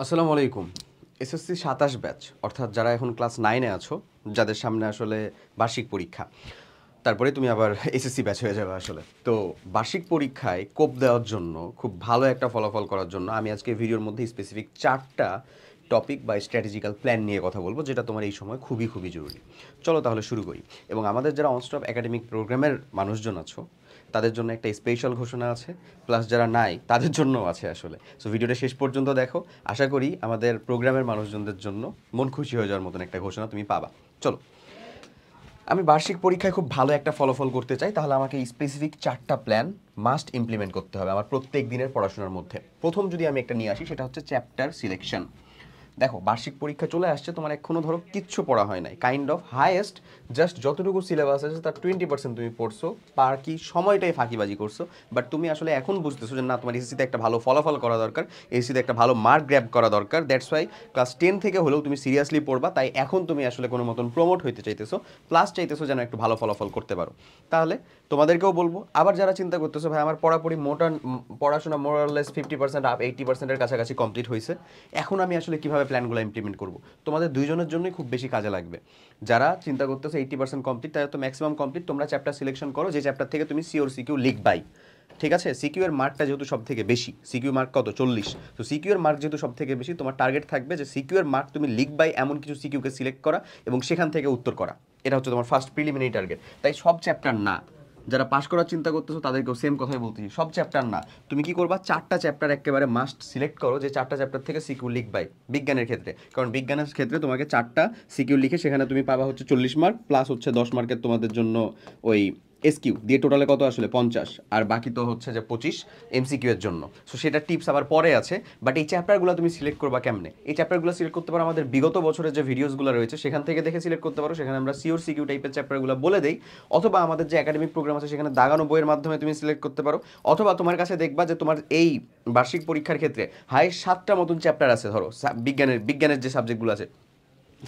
আসসালামু আলাইকুম। SSC ২৭ batch অর্থাৎ যারা এখন ক্লাস 9-এ আছো, যাদের সামনে আসলে বার্ষিক পরীক্ষা। তারপরে তুমি আবার এসএসসি ব্যাচ হয়ে যাবে আসলে। তো বার্ষিক পরীক্ষায় কোপ দেওয়ার জন্য খুব ভালো একটা ফলাফল করার জন্য আমি আজকে ভিডিওর মধ্যে স্পেসিফিক 4টা টপিক বা স্ট্র্যাটেজিক্যাল প্ল্যান নিয়ে কথা বলবো, যেটা তোমার এই সময় খুবই খুবই জরুরি। চলো তাহলে শুরু করি। এবং আমাদের যারা অনস্টপ একাডেমিক প্রোগ্রামের মানুষজন আছো, তাদের জন্য একটা স্পেশাল ঘোষণা আছে, প্লাস যারা নাই তাদের জন্যও আছে আসলে। সো ভিডিওটা শেষ পর্যন্ত দেখো, আশা করি আমাদের প্রোগ্রামের মানুষজনদের জন্য মন খুশি হয়ে যাওয়ার মতন একটা ঘোষণা তুমি পাবা। চলো, আমি বার্ষিক পরীক্ষায় খুব ভালো একটা ফলাফল করতে চাই, তাহলে আমাকে স্পেসিফিক 4টা প্ল্যান মাস্ট ইমপ্লিমেন্ট করতে হবে আমার প্রত্যেক দিনের পড়াশোনার মধ্যে। প্রথম যদি আমি একটা নিয়ে আসি, সেটা হচ্ছে চ্যাপ্টার সিলেকশন। দেখো, বার্ষিক পরীক্ষা চলে আসছে, তোমার এখনও ধরো কিচ্ছু পড়া হয় নাই, কাইন্ড অফ হাইয়েস্ট জাস্ট যতটুকু সিলেবাস আছে তার 20% তুমি পড়ছো, কি সময়টাই ফাঁকিবাজি করছো। বাট তুমি আসলে এখন বুঝতেছো যে না, তোমার এসএসসিতে একটা ভালো ফলাফল করা দরকার, এসএসসিতে একটা ভালো মার্ক গ্র্যাব করা দরকার। দ্যাটস ওয়াই ক্লাস 10 থেকে হলেও তুমি সিরিয়াসলি পড়বা। তাই এখন তুমি আসলে কোনো মতন প্রমোট হইতে চাইতেছো, প্লাস চাইতেছো যেন একটু ভালো ফলাফল করতে পারো। তাহলে তোমাদেরকেও বলবো, আবার যারা চিন্তা করতেছো ভাই আমার পড়াশোনা মোরাললেস 50% আপ 80%-এর কাছাকাছি কমপ্লিট হয়েছে, এখন আমি আসলে কীভাবে প্ল্যানগুলো ইমপ্লিমেন্ট করব, তোমাদের দুইজনের জন্যই খুব বেশি কাজে লাগবে। যারা চিন্তা করতেছো 80% কমপ্লিট, তাই তো ম্যাক্সিমাম কমপ্লিট, তোমরা চ্যাপ্টার সিলেকশন করো যে চ্যাপ্টার থেকে তুমি সিওর সিকিউ লিখবাই। ঠিক আছে, সিকিউ এর মার্কটা যেহেতু সব থেকে বেশি, সিকিউ মার্ক কত 40, তো সিকিউ এর মার্ক যেহেতু সব থেকে বেশি, তোমার টার্গেট থাকবে যে সিকিউ এর মার্ক তুমি লিখবাই এমন কিছু সিকিউকে সিলেক্ট করা এবং সেখান থেকে উত্তর করা। এটা হচ্ছে তোমার ফার্স্ট প্রিলিমিনারি টার্গেট। তাই সব চ্যাপ্টার না, যারা পাস করার চিন্তা করতেছো তাদেরকেও সেম কথাই বলতেছি, সব চ্যাপ্টার না, তুমি কি করবা 4টা চ্যাপ্টার একেবারে মাস্ট সিলেক্ট করো, যে 4টা চ্যাপ্টার থেকে সিকিউ লিখবাই বিজ্ঞানের ক্ষেত্রে। কারণ বিজ্ঞানের ক্ষেত্রে তোমাকে 4টা সিকিউ লিখে সেখানে তুমি পাবা হচ্ছে 40 মার্ক, প্লাস হচ্ছে 10 মার্কের তোমাদের জন্য ওই এসকিউ দিয়ে টোটালে কত আসলে 50, আর বাকি তো হচ্ছে যে 25 এমসিকিউ এর জন্য। সো সেটা টিপস আবার পরে আছে। বাট এই চ্যাপ্টারগুলো তুমি সিলেক্ট করবা কেমনে? এই চ্যাপ্টারগুলো সিলেক্ট করতে পারো আমাদের বিগত বছরের যে ভিডিওসগুলো রয়েছে সেখান থেকে দেখে সিলেক্ট করতে পারো, সেখানে আমরা সিওর সিকিউ টাইপের চ্যাপ্টারগুলো বলে দেই। অথবা আমাদের যে একাডেমিক প্রোগ্রাম আছে সেখানে দাগানো বইয়ের মাধ্যমে তুমি সিলেক্ট করতে পারো। অথবা তোমার কাছে দেখবা যে তোমার এই বার্ষিক পরীক্ষার ক্ষেত্রে হাই 7টা মতন চ্যাপ্টার আছে, ধরো বিজ্ঞানের যে সাবজেক্টগুলো আছে,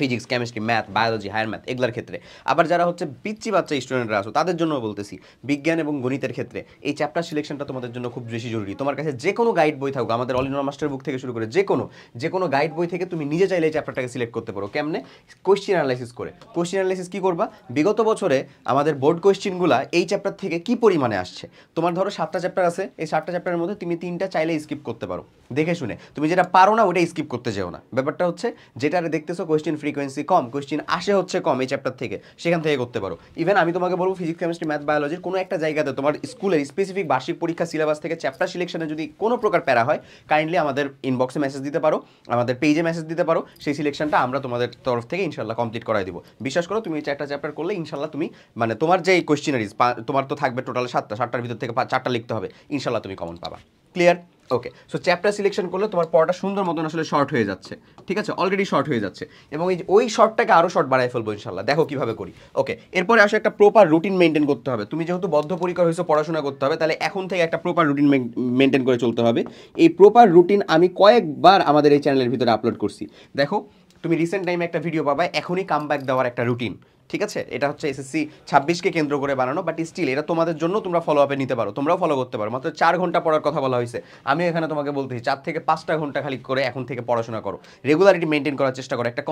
physics, chemistry, math, biology, higher math, এগুলোর ক্ষেত্রে। আবার যারা হচ্ছে পিচ্চি বাচ্চা স্টুডেন্টরা আছো তাদের জন্য বলতেছি, বিজ্ঞান এবং গণিতের ক্ষেত্রে এই চ্যাপ্টার সিলেকশনটা তোমাদের জন্য খুব বেশি জরুরি। তোমার কাছে যে কোনো গাইড বই থাকুক, আমাদের অল ইন ওয়ান মাস্টার বুক থেকে শুরু করে যে কোনো গাইড বই থেকে তুমি নিজে চাইলে এই চ্যাপ্টারটাকে সিলেক্ট করতে পারো। কেমনে? কোয়েশ্চেন অ্যানালাইসিস করে। কোয়েশ্চেন অ্যানালাইসিস কী করবা? বিগত বছরে আমাদের বোর্ড কোয়েশ্চেনগুলো এই চ্যাপ্টার থেকে কী পরিমাণে আসছে। তোমার ধরো 7টা চ্যাপ্টার আছে, এই 7টা চ্যাপ্টারের মধ্যে তুমি 3টা চাইলে স্কিপ করতে পারো, দেখে শুনে। তুমি যেটা পারো না ওটা স্কিপ করতে যেও না। ব্যাপারটা হচ্ছে যেটা দেখতেছো কোয়েশ্চেন ফ্রিকোয়েন্সি কম, কোয়েশ্চেন আসে হচ্ছে কম এই চ্যাপ্টার থেকে, সেখান থেকে করতে পারো। ইভেন আমি তোমাকে বলবো ফিজিক্স, কেমিস্ট্রি, ম্যাথ, বায়োলজির কোনো একটা জায়গাতে তোমার স্কুলের স্পেসিফিক বার্ষিক পরীক্ষা সিলেবাস থেকে চ্যাপ্টার সিলেকশনে যদি কোনো প্রকার প্যারা হয়, কাইন্ডলি আমাদের ইনবক্সে মেসেজ দিতে পারো, আমাদের পেজে মেসেজ দিতে পারো, সেই সিলেকশনটা আমরা তোমাদের তরফ থেকে ইনশাল্লাহ কমপ্লিট করাই দিব। বিশ্বাস করো, তুমি 4টা চ্যাপ্টার করলে ইনশাল্লাহ তুমি মানে তোমার যে কোয়েশ্চেনারিজ তোমার তো থাকবে টোটাল 7টার ভিতর থেকে 4টা লিখতে হবে, ইনশাল্লাহ তুমি কমন পাবা। ক্লিয়ার? ওকে। সো চ্যাপ্টার সিলেকশন করলে তোমার পড়াটা সুন্দর মতন আসলে শর্ট হয়ে যাচ্ছে। ঠিক আছে, অলরেডি শর্ট হয়ে যাচ্ছে, এবং ওই শর্টটাকে আরও শর্ট বাড়াই ফেলবো ইনশাল্লাহ। দেখো কীভাবে করি। ওকে, এরপরে আসলে একটা প্রপার রুটিন মেনটেন করতে হবে। তুমি যেহেতু বদ্ধপরিকর হয়েছো পড়াশোনা করতে হবে, তাহলে এখন থেকে একটা প্রপার রুটিন মেনটেন করে চলতে হবে। এই প্রপার রুটিন আমি কয়েকবার আমাদের এই চ্যানেলের ভিতরে আপলোড করছি। দেখো, তুমি রিসেন্ট টাইমে একটা ভিডিও পাবা, এখনই কামব্যাক দেওয়ার একটা রুটিন। ঠিক আছে, এটা হচ্ছে এসএসসি 26কে কেন্দ্র করে বানানো, বাট স্টিল এটা তোমাদের জন্য, তোমরা ফলো আপে নিতে পারো, তোমরাও ফলো করতে পারো। মাত্র 4 ঘন্টা পড়ার কথা বলা হয়েছে, আমি এখানে তোমাকে বলতেছি 4 থেকে 5টা ঘন্টা খালি করে এখন থেকে পড়াশোনা করো, রেগুলারিটি মেনটেন করার চেষ্টা করো, একটা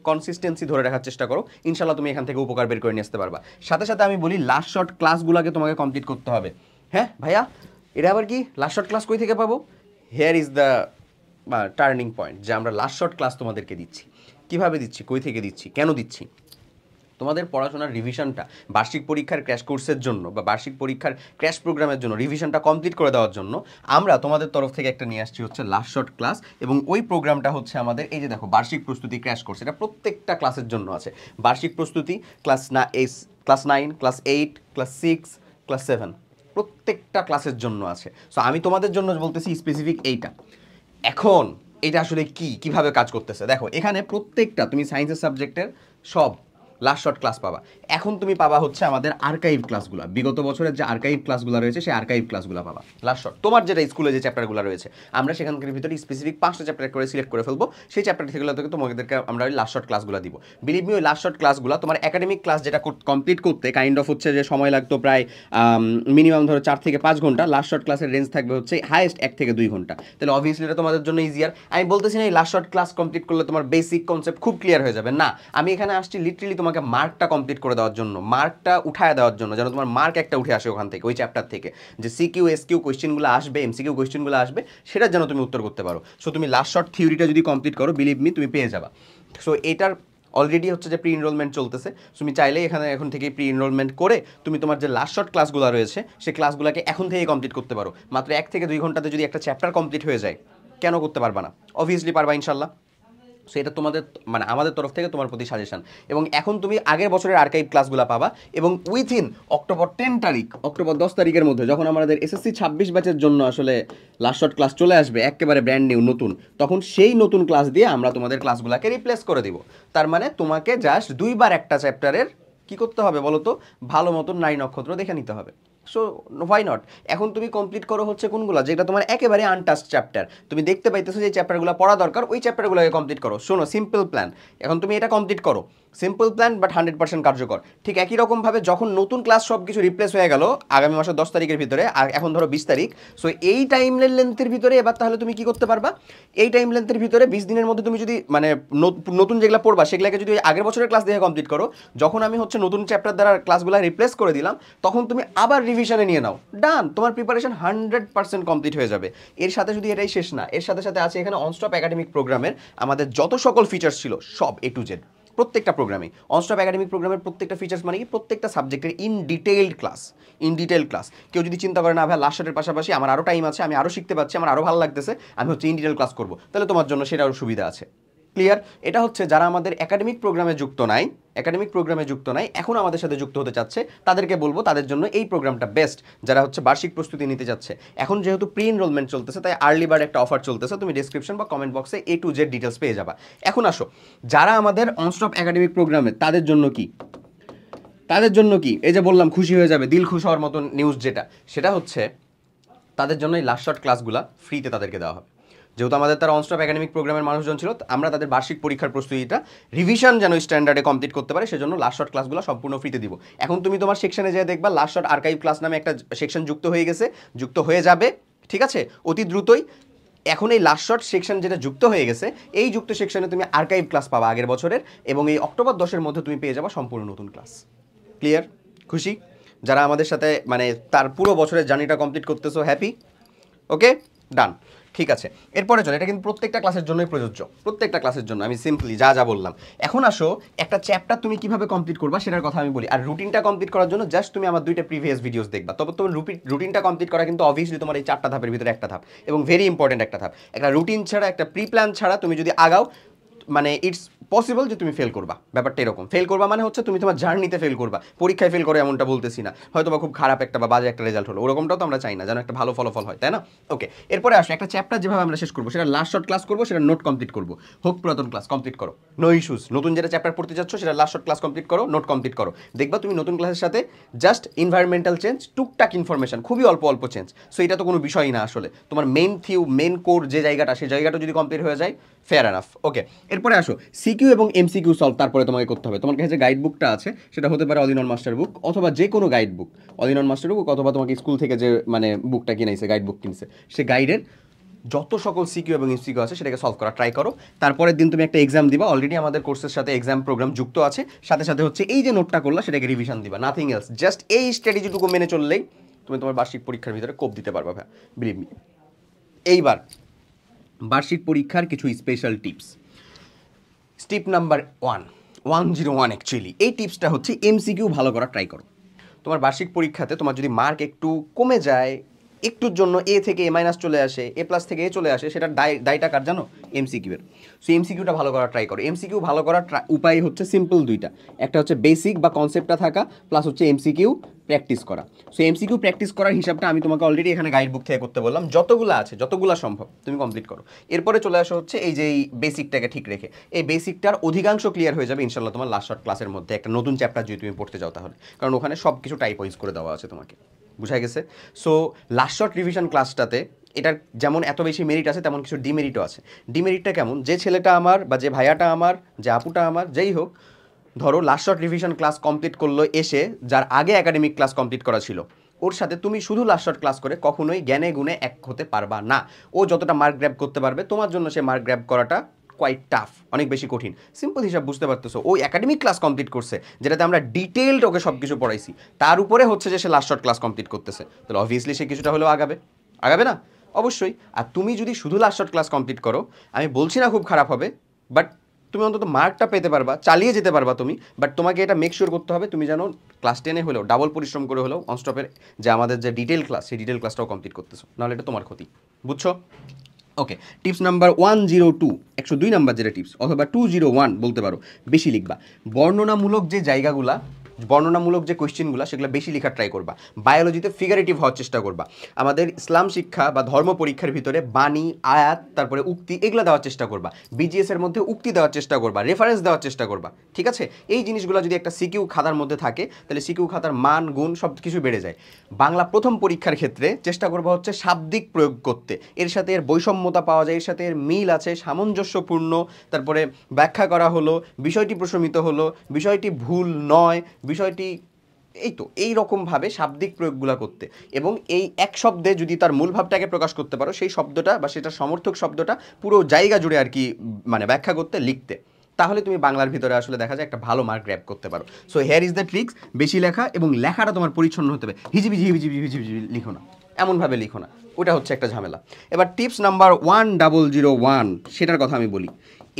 কনসিস্টেন্সি ধরে রাখার চেষ্টা করো, ইনশাল্লাহ তুমি এখান থেকে উপকার বের করে নিয়ে আসতে পারবা। সাথে সাথে আমি বলি লাস্ট শর্ট ক্লাসগুলোকে তোমাকে কমপ্লিট করতে হবে। হ্যাঁ ভাইয়া, এটা আবার কি লাস্ট শর্ট ক্লাস কই থেকে পাবো? Hair is the turning point, যে আমরা লাস্ট শর্ট ক্লাস তোমাদেরকে দিচ্ছি। কিভাবে দিচ্ছি, কই থেকে দিচ্ছি, কেন দিচ্ছি? তোমাদের পড়াশোনার রিভিশনটা বার্ষিক পরীক্ষার ক্র্যাশ কোর্সের জন্য বা বার্ষিক পরীক্ষার ক্র্যাশ প্রোগ্রামের জন্য রিভিশনটা কমপ্লিট করে দেওয়ার জন্য আমরা তোমাদের তরফ থেকে একটা নিয়ে আসছি হচ্ছে লাস্ট শর্ট ক্লাস। এবং ওই প্রোগ্রামটা হচ্ছে আমাদের এই যে দেখো, বার্ষিক প্রস্তুতি ক্র্যাশ কোর্স। এটা প্রত্যেকটা ক্লাসের জন্য আছে। বার্ষিক প্রস্তুতি ক্লাস 9, ক্লাস 8, ক্লাস 6, ক্লাস 7, প্রত্যেকটা ক্লাসের জন্য আছে। সো আমি তোমাদের জন্য বলতেছি স্পেসিফিক এইটা। এখন এটা আসলে কিভাবে কাজ করতেছে দেখো, এখানে প্রত্যেকটা তুমি সায়েন্সের সাবজেক্টের সব লাস্ট শর্ট ক্লাস পাবা। এখন তুমি পাবা হচ্ছে আমাদের আর্কাইভ ক্লাসগুলো, বিগত বছরের যে আর্কাইভ ক্লাসগুলো রয়েছে সেই আর্কাইভ ক্লাসগুলো পাবা লাস্ট শর্ট। তোমার যেটা স্কুলে যে চ্যাপ্টারগুলো রয়েছে আমরা সেখানকার ভিতরে স্পেসিফিক 5টা চ্যাপ্টার করে সিলেক্ট করে ফেলবো, সেই চ্যাপ্টার থেকে তোমাদেরকে আমরা ওই লাস্ট শর্ট ক্লাসগুলো দিব। বিলিভ মি ওই লাস্ট শর্ট ক্লাসগুলো তোমার একাডেমিক ক্লাস যেটা কমপ্লিট করতে কাইন্ড অফ হচ্ছে যে সময় লাগতো প্রায় মিনিমাম ধরো 4 থেকে 5 ঘন্টা, লাস্ট শর্ট ক্লাসের রেঞ্জ থাকবে হচ্ছে হাইয়েস্ট 1 থেকে 2 ঘন্টা। তাহলে অবভিয়াসলি এটা তোমাদের জন্য ইজিয়ার। আমি বলতেছি না এই লাস্ট শর্ট ক্লাস কমপ্লিট করলে তোমার বেসিক কনসেপ্ট খুব ক্লিয়ার হয়ে যাবে, না, আমি এখানে আসছি লিটারেলি তোমাকে মার্কটা কমপ্লিট করে দেওয়ার জন্য, মার্কটা উঠায় দেওয়ার জন্য, যেন তোমার মার্ক একটা উঠে আসে ওখান থেকে, ওই চ্যাপ্টার থেকে, যে সিকিউ এসকিউ কোয়েশ্চেনগুলো আসবে, এমসিকিউ কোয়েশ্চেনগুলো আসবে, সেটার যেন তুমি উত্তর করতে পারো। সো তুমি লাস্ট শর্ট থিওরিটা যদি কমপ্লিট করো বিলিভ মি তুমি পেয়ে যাবা। সো এটার অলরেডি হচ্ছে যে প্রি এনরোলমেন্ট চলতেছে, তুমি চাইলে এখানে এখন থেকেই প্রি এনরোলমেন্ট করে তুমি তোমার যে লাস্ট শর্ট ক্লাসগুলো রয়েছে সেই ক্লাসগুলোকে এখন থেকেই কমপ্লিট করতে পারো। মাত্র 1 থেকে 2 ঘন্টাতে যদি একটা চ্যাপ্টার কমপ্লিট হয়ে যায়, কেন করতে পারবা না? অবভিয়াসলি পারবা ইনশাল্লাহ। সো এটা তোমাদের মানে আমাদের তরফ থেকে তোমার প্রতি সাজেশন। এবং এখন তুমি আগের বছরের আর্কাইভ ক্লাসগুলো পাবা, এবং উইথিন অক্টোবর 10 তারিখের মধ্যে যখন আমাদের এসএসসি 26 ব্যাচের জন্য আসলে লাস্ট শর্ট ক্লাস চলে আসবে একেবারে ব্র্যান্ড নিউ নতুন, তখন সেই নতুন ক্লাস দিয়ে আমরা তোমাদের ক্লাসগুলোকে রিপ্লেস করে দিব। তার মানে তোমাকে জাস্ট 2বার একটা চ্যাপ্টারের কি করতে হবে বলো তো, ভালো মতন নারী নক্ষত্র দেখে নিতে হবে। সো হোয়াই নট, এখন তুমি কমপ্লিট করো হচ্ছে কোনগুলো যেটা তোমার একেবারে আনটাস্ট চ্যাপ্টার, তুমি দেখতে পাইতেছো যে চ্যাপ্টারগুলো পড়া দরকার, ওই চ্যাপ্টারগুলোকে কমপ্লিট করো। শোনো, সিম্পল প্ল্যান, এখন তুমি এটা কমপ্লিট করো, সিম্পল প্ল্যান বাট 100% কার্যকর। ঠিক একই রকমভাবে যখন নতুন ক্লাস সব কিছু রিপ্লেস হয়ে গেল আগামী মাসের 10 তারিখের ভিতরে, আর এখন ধরো 20 তারিখ, সো এই টাইম লেন্থের ভিতরে এবার তাহলে তুমি কি করতে পারবা, এই টাইম লেন্থের ভিতরে 20 দিনের মধ্যে তুমি যদি মানে নতুন যেগুলো পড়বা সেগুলোকে যদি আগের বছরের ক্লাস দিয়ে কমপ্লিট করো, যখন আমি হচ্ছে নতুন চ্যাপ্টার দ্বারা ক্লাসগুলো রিপ্লেস করে দিলাম তখন তুমি আবার রিভিশনে নিয়ে নাও, ডান, তোমার প্রিপারেশন 100% কমপ্লিট হয়ে যাবে। এর সাথে যদি এটাই শেষ না, এর সাথে সাথে আছে এখানে অনস্টপ একাডেমিক প্রোগ্রামের আমাদের যত সকল ফিচার্স ছিল সব A to Z প্রত্যেকটা প্রোগ্রামে। অনস্টপ একাডেমিক প্রোগ্রামের প্রত্যেকটা ফিচার্স মানে কি, প্রত্যেকটা সাবজেক্টের ইন ডিটেইলড ক্লাস। কেউ যদি চিন্তা করে না ভাই লাস্ট শর্টের পাশাপাশি আমার আরও টাইম আছে, আমি আরও শিখতে পারছি, আমার আরও ভালো লাগতেছে, আমি হচ্ছে ইন ডিটেল ক্লাস করবো, তাহলে তোমার জন্য সেটারও সুবিধা আছে। ক্লিয়ার? এটা হচ্ছে যারা আমাদের একাডেমিক প্রোগ্রামে যুক্ত নাই এখন আমাদের সাথে যুক্ত হতে চাচ্ছে, তাদেরকে বলবো তাদের জন্য এই প্রোগ্রামটা বেস্ট। যারা হচ্ছে বার্ষিক প্রস্তুতি নিতে যাচ্ছে, এখন যেহেতু প্রি এনরোলমেন্ট চলতেছে তাই আর্লি বার্ড একটা অফার চলতেছে, তুমি ডেসক্রিপশন বা কমেন্ট বক্সে A to Z ডিটেলস পেয়ে যাবা। এখন আসো, যারা আমাদের অনস্টপ একাডেমিক প্রোগ্রামে তাদের জন্য কি এই যে বললাম খুশি হয়ে যাবে, দিল খুশ হওয়ার মতন নিউজ যেটা, সেটা হচ্ছে তাদের জন্য এই লাস্ট শর্ট ক্লাসগুলো ফ্রিতে তাদেরকে দেওয়া হবে। যেহেতু আমাদের তারা অনস্টপ একাডেমিক প্রোগ্রামের মানুষজন ছিল, আমরা তাদের বার্ষিক পরীক্ষার প্রস্তুতিটা রিভিশন যেন স্ট্যান্ডার্ডে কমপ্লিট করতে পারে সেজন্য লাস্ট শর্ট ক্লাসগুলো সম্পূর্ণ ফ্রিতে দিব। এখন তুমি তোমার সেকশনে যেয়ে দেখবা লাস্ট শর্ট আর্কাইভ ক্লাস নামে একটা সেকশন যুক্ত হয়ে যাবে, ঠিক আছে, অতি দ্রুতই। এখন এই লাস্ট শর্ট সেকশন যেটা যুক্ত হয়ে গেছে, এই যুক্ত সেকশনে তুমি আর্কাইভ ক্লাস পাবা আগের বছরের, এবং এই অক্টোবর 10-এর মধ্যে তুমি পেয়ে যাবা সম্পূর্ণ নতুন ক্লাস। ক্লিয়ার? খুশি? যারা আমাদের সাথে মানে তার পুরো বছরের জার্নিটা কমপ্লিট করতেছো, হ্যাপি? ওকে, ডান, ঠিক আছে। এরপরে চলো, এটা কিন্তু প্রত্যেকটা ক্লাসের জন্যই প্রযোজ্য, প্রত্যেকটা ক্লাসের জন্য আমি সিম্পলি যা বললাম। এখন আসো, একটা চ্যাপ্টার তুমি কিভাবে কমপ্লিট করবা সেটার কথা আমি বলি। আর রুটিনটা কমপ্লিট করার জন্য জাস্ট তুমি আমার 2টা প্রিভিয়াস ভিডিওস দেখবা, তবে তোমার রুটিনটা কমপ্লিট করা কিন্তু অবভিয়াসলি তোমার এই 4টা ধাপের ভিতরে একটা ধাপ, এবং ভেরি ইম্পর্টেন্ট একটা ধাপ। একটা রুটিন ছাড়া, একটা প্রি প্ল্যান ছাড়া তুমি যদি আগাও, মানে ইটস পসিবল যে তুমি ফেল করবা। ব্যাপারটা এরকম, ফেল করবা মানে হচ্ছে তুমি তোমার জার্নিতে ফেল করবা, পরীক্ষায় ফেল করে এমনটা বলতেছি না, হয়তো বা খুব খারাপ একটা বা বাজে একটা রেজাল্ট হলো, ওরকমটাও তো আমরা চাই না, যেন একটা ভালো ফলাফল হয়, তাই না? ওকে, এরপরে আসো, একটা চ্যাপ্টার যেভাবে আমরা শেষ করবো সেটা লাস্ট শর্ট ক্লাস করবো, সেটা নোট কমপ্লিট করবো, হোক পুরাতন ক্লাস কমপ্লিট করো, নো ইস্যুস। নতুন যেটা চ্যাপ্টার পড়তে যাচ্ছ সেটা লাস্ট শর্ট ক্লাস কমপ্লিট করো, নোট কমপ্লিট করো, দেখবা তুমি নতুন ক্লাসের সাথে জাস্ট এনভায়রনমেন্টাল চেঞ্জ, টুকটাক ইনফরমেশন, খুবই অল্প চেঞ্জ। সো এটা তো কোনো বিষয়ই না আসলে, তোমার মেন কোর যে জায়গাটা, সেই জায়গাটা যদি কমপ্লিট হয়ে যায়, ফেয়ার এনাফ। ওকে, এরপরে আসো, সিকিউ এবং এমসিকিউ সলভ তারপরে তোমাকে করতে হবে। তোমার কাছে যে গাইড বুকটা আছে সেটা হতে পারে অদিনন মাস্টার বুক, অথবা যে কোনো গাইড বুক, অদিনন মাস্টার বুক, অথবা তোমাকে স্কুল থেকে যে মানে বুকটা কিনেছে, গাইড বুক কিনছে, সে গাইডের যত সকল সিকিউ এবং এমসিকিউ আছে সেটাকে সলভ করা ট্রাই করো। তারপরের দিন তুমি একটা এক্সাম দিবা, অলরেডি আমাদের কোর্সের সাথে এক্সাম প্রোগ্রাম যুক্ত আছে, সাথে সাথে হচ্ছে এই যে নোটটা করলা সেটাকে রিভিশন দিবা, নাথিং এলস। জাস্ট এই স্ট্র্যাটেজিটুকু মেনে চললেই তুমি তোমার বার্ষিক পরীক্ষার ভিতরে কোপ দিতে পারবা ভাই, বিলিভ মি। এইবার বার্ষিক পরীক্ষার কিছু special tips. Step number 101 actually, এই টিপসটা হচ্ছে এমসিকিউ ভালো করা ট্রাই করো। তোমার বার্ষিক পরীক্ষাতে তোমার যদি মার্ক একটু কমে যায়, একটুর জন্য A থেকে A- চলে আসে, A+ থেকে A চলে আসে, সেটার দায়টা কার জানো? এমসিকিউ এর। সো এমসিকিউটা ভালো করা ট্রাই করো। এমসিকিউ ভালো করার উপায় হচ্ছে সিম্পল 2টা, একটা হচ্ছে বেসিক বা কনসেপ্টটা থাকা, প্লাস হচ্ছে এমসিকিউ প্র্যাকটিস করা। সো এমসিকিউ প্র্যাকটিস করার হিসাবটা আমি তোমাকে অলরেডি এখানে গাইড বুক থেকে করতে বললাম, যতগুলো আছে যতগুলো সম্ভব তুমি কমপ্লিট করো। এরপরে চলে আসা হচ্ছে এই যে এই বেসিকটাকে ঠিক রেখে, এই বেসিকটার অধিকাংশ ক্লিয়ার হয়ে যাবে ইনশাল্লাহ তোমার লাস্ট শর্ট ক্লাসের মধ্যে, একটা নতুন চ্যাপ্টার যদি তুমি পড়তে যাও তাহলে, কারণ ওখানে সব কিছু টাইপওয়াইজ করে দেওয়া আছে তোমাকে, বুঝা গেছে? সো লাস্ট শর্ট রিভিশন ক্লাসটাতে এটার যেমন এত বেশি মেরিট আছে তেমন কিছু ডিমেরিটও আছে। ডিমেরিটটা কেমন, যে ছেলেটা আমার বা যে ভাইয়াটা আমার, যে আপুটা আমার, যেই হোক, ধরো last short revision class complete করলো এসে, যার আগে একাডেমিক ক্লাস কমপ্লিট করা ছিল, ওর সাথে তুমি শুধু লাস্ট শর্ট ক্লাস করে কখনোই জ্ঞানে গুণে এক হতে পারবা না। ও যতটা মার্ক গ্র্যাব করতে পারবে তোমার জন্য সে মার্ক গ্র্যাব করাটা কোয়াইট টাফ, অনেক বেশি কঠিন। সিম্পল হিসাব বুঝতে পারতেছো, ওই একাডেমিক ক্লাস কমপ্লিট করছে যেটাতে আমরা ডিটেইলড ওকে সব কিছু পড়াইছি, তার উপরে হচ্ছে যে সে লাস্ট শর্ট ক্লাস কমপ্লিট করতেছে, তাহলে অবভিয়াসলি সে কিছুটা হলেও আগাবে, আগাবে না? অবশ্যই। আর তুমি যদি শুধু লাস্ট শর্ট ক্লাস কমপ্লিট করো, আমি বলছি না খুব খারাপ হবে, বাট তুমি অন্তত মার্কটা পেতে পারবা, চালিয়ে যেতে পারবা তুমি, বাট তোমাকে এটা মেক শিওর করতে হবে তুমি যেন ক্লাস 10-এ হলেও ডাবল পরিশ্রম করে হলেও অনস্টপের যে আমাদের যে ডিটেল ক্লাস, সেই ডিটেল ক্লাসটাও কমপ্লিট করতেছো, নাহলে এটা তোমার ক্ষতি, বুঝছো? ওকে, টিপস নাম্বার 102, 102 নাম্বার যেটা টিপস, অথবা 201 বলতে পারো, বেশি লিখবা। বর্ণনামূলক যে জায়গাগুলা, বর্ণনামূলক যে কোয়েশ্চেনগুলো সেগুলো বেশি লেখার ট্রাই করবা। বায়োলজিতে ফিগারেটিভ হওয়ার চেষ্টা করবা। আমাদের ইসলাম শিক্ষা বা ধর্ম পরীক্ষার ভিতরে বাণী, আয়াত, তারপরে উক্তি, এগুলো দেওয়ার চেষ্টা করবা। বিজিএস এর মধ্যে উক্তি দেওয়ার চেষ্টা করবা, রেফারেন্স দেওয়ার চেষ্টা করবা, ঠিক আছে? এই জিনিসগুলো যদি একটা সিকিউ খাতার মধ্যে থাকে তাহলে সিকিউ খাতার মান গুণ সব কিছু বেড়ে যায়। বাংলা প্রথম পরীক্ষার ক্ষেত্রে চেষ্টা করবা হচ্ছে শাব্দিক প্রয়োগ করতে, এর সাথে এর বৈষম্যতা পাওয়া যায়, এর সাথে এর মিল আছে, সামঞ্জস্যপূর্ণ, তারপরে ব্যাখ্যা করা হলো, বিষয়টি প্রশমিত হলো, বিষয়টি ভুল নয়, বিষয়টি এই তো এই রকমভাবে শাব্দিক প্রয়োগগুলো করতে, এবং এই এক শব্দে যদি তার মূল ভাবটাকে প্রকাশ করতে পারো, সেই শব্দটা বা সেটা সমর্থক শব্দটা পুরো জায়গা জুড়ে আর কি মানে ব্যাখ্যা করতে, লিখতে, তাহলে তুমি বাংলার ভিতরে আসলে দেখা যায় একটা ভালো মার্ক গ্র্যাব করতে পারো। So here is the tricks, বেশি লেখা, এবং লেখাটা তোমার পরিচ্ছন্ন হতে হবে, হিজিবিজি হিজিবিজি হিজিবিজি লিখো না, এমনভাবে লিখো না, ওটা হচ্ছে একটা ঝামেলা। এবার টিপস নাম্বার 1001, সেটার কথা আমি বলি।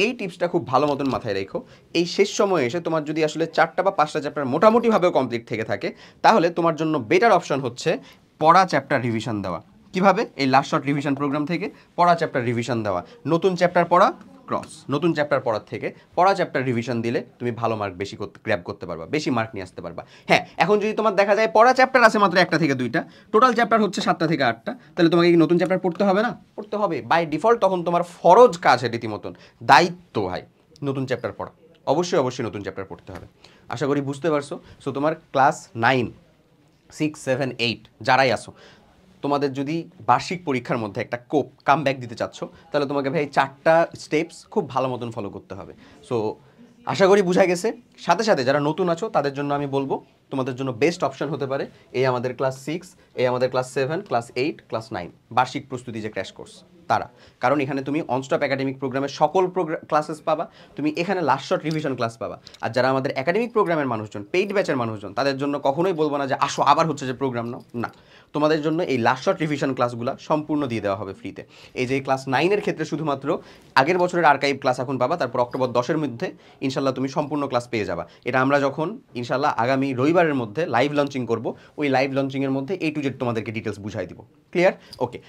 এই টিপসটা খুব ভালো মতন মাথায় রেখো। এই শেষ সময়ে এসে তোমার যদি আসলে 4টা বা 5টা চ্যাপ্টার মোটামুটিভাবেও কমপ্লিট থেকে থাকে, তাহলে তোমার জন্য বেটার অপশন হচ্ছে পড়া চ্যাপ্টার রিভিশন দেওয়া। কিভাবে? এই লাস্ট শর্ট রিভিশন প্রোগ্রাম থেকে পড়া চ্যাপ্টার রিভিশন দেওয়া, নতুন চ্যাপ্টার পড়া ক্রস, নতুন চ্যাপ্টার পড়ার থেকে পড়া চ্যাপ্টার রিভিশন দিলে তুমি ভালো মার্ক বেশি করতে গ্র্যাব করতে পারবা, বেশি মার্ক নিয়ে আসতে পারবা। হ্যাঁ, এখন যদি তোমার দেখা যায় পড়া চ্যাপ্টার আছে মাত্র 1টা থেকে 2টা, টোটাল চ্যাপ্টার হচ্ছে 7টা থেকে 8টা, তাহলে তোমাকে কি নতুন চ্যাপ্টার পড়তে হবে না? পড়তে হবে বাই ডিফল্ট, তখন তোমার ফরজ কাজ, রীতিমতন দায়িত্ব ভাই, নতুন চ্যাপ্টার পড়া, অবশ্যই অবশ্যই নতুন চ্যাপ্টার পড়তে হবে। আশা করি বুঝতে পারছো। সো তোমার ক্লাস 9, 6, 7, 8 যারাই আসো, তোমাদের যদি বার্ষিক পরীক্ষার মধ্যে একটা কামব্যাক দিতে চাচ্ছ, তাহলে তোমাকে ভাই 4টা স্টেপস খুব ভালো মতন ফলো করতে হবে। সো আশা করি বুঝা গেছে। সাথে সাথে যারা নতুন আছো তাদের জন্য আমি বলবো, তোমাদের জন্য বেস্ট অপশন হতে পারে এই আমাদের ক্লাস 6, এই আমাদের ক্লাস 7, ক্লাস 8, ক্লাস 9 বার্ষিক প্রস্তুতি যে ক্র্যাশ কোর্স, তারা। কারণ এখানে তুমি অনস্টপ একাডেমিক প্রোগ্রামের সকল ক্লাসেস পাবা, তুমি এখানে লাস্ট শর্ট রিভিশন ক্লাস পাবা। আর যারা আমাদের একাডেমিক প্রোগ্রামের মানুষজন, পেইড ব্যাচের মানুষজন, তাদের জন্য কখনোই বলবো না যে আসো আবার হচ্ছে যে প্রোগ্রাম নাও, না, তোমাদের জন্য এই লাস্ট শর্ট রিভিশন ক্লাসগুলো সম্পূর্ণ দিয়ে দেওয়া হবে ফ্রিতে। এই যে ক্লাস 9-এর ক্ষেত্রে শুধুমাত্র আগের বছরের আর্কাইভ ক্লাস এখন পাবা, তারপর অক্টোবর 10-এর মধ্যে ইনশাল্লাহ তুমি সম্পূর্ণ ক্লাস পেয়ে যাবা। এটা আমরা যখন ইনশাল্লাহ আগামী রবিবারের মধ্যে লাইভ লঞ্চিং করব, ওই লাইভ লঞ্চিংয়ের মধ্যে A to Z তোমাদেরকে ডিটেলস বুঝাই দিব। ক্লিয়ার? ওকে।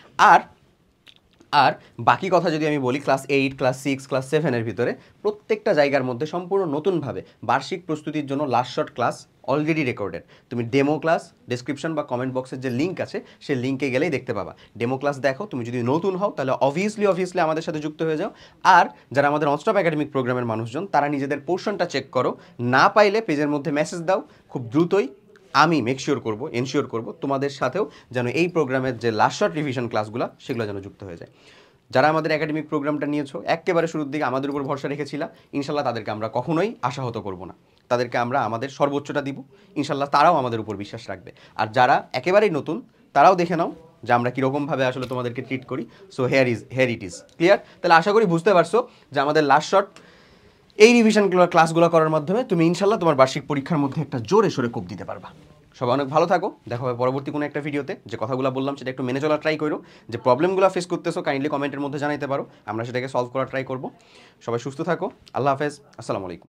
আর বাকি কথা যদি আমি বলি, ক্লাস 8, ক্লাস 6, ক্লাস 7-এর ভিতরে প্রত্যেকটা জায়গার মধ্যে সম্পূর্ণ নতুনভাবে বার্ষিক প্রস্তুতির জন্য last short class already recorded. তুমি ডেমো ক্লাস ডেসক্রিপশন বা কমেন্ট বক্সের যে লিঙ্ক আছে সেই লিঙ্কে গেলেই দেখতে পাবা। ডেমো ক্লাস দেখো। তুমি যদি নতুন হও তাহলে অবভিয়াসলি আমাদের সাথে যুক্ত হয়ে যাও। আর যারা আমাদের অনস্টপ একাডেমিক প্রোগ্রামের মানুষজন, তারা নিজেদের পোর্শনটা চেক করো, না পাইলে পেজের মধ্যে মেসেজ দাও, খুব দ্রুতই আমি এনশিওর করব তোমাদের সাথেও যেন এই প্রোগ্রামের যে লাস্ট শর্ট রিভিশন ক্লাসগুলো সেগুলো যেন যুক্ত হয়ে যায়। যারা আমাদের একাডেমিক প্রোগ্রামটা নিয়েছো, একেবারে শুরুর দিকে আমাদের উপর ভরসা রেখেছিলা, ইনশাল্লাহ তাদেরকে আমরা কখনোই আশাহত করব না। তাদেরকে আমরা আমাদের সর্বোচ্চটা দিব, ইনশাল্লাহ তারাও আমাদের উপর বিশ্বাস রাখবে। আর যারা একেবারেই নতুন, তারাও দেখে নাও যে আমরা কীরকমভাবে আসলে তোমাদেরকে ট্রিট করি। So here it is clear. তাহলে আশা করি বুঝতে পারছো যে আমাদের লাস্ট শর্ট এই রিভিশন ক্লাসগুলো করার মাধ্যমে তুমি ইনশাল্লাহ তোমার বার্ষিক পরীক্ষার মধ্যে একটা জোরে সোরে কোপ দিতে পারবা। সবাই অনেক ভালো থাকো, দেখা হবে পরবর্তী কোনো একটা ভিডিওতে। যে কথাগুলো বললাম সেটা একটু মেনে চলার ট্রাই করো। যে প্রবলেমগুলো ফেস করতেছো কাইন্ডলি কমেন্টের মধ্যে জানাইতে পারো, আমরা সেটাকে সলভ করার ট্রাই করব। সবাই সুস্থ থাকো, আল্লাহ হাফেজ, আসসালামু আলাইকুম।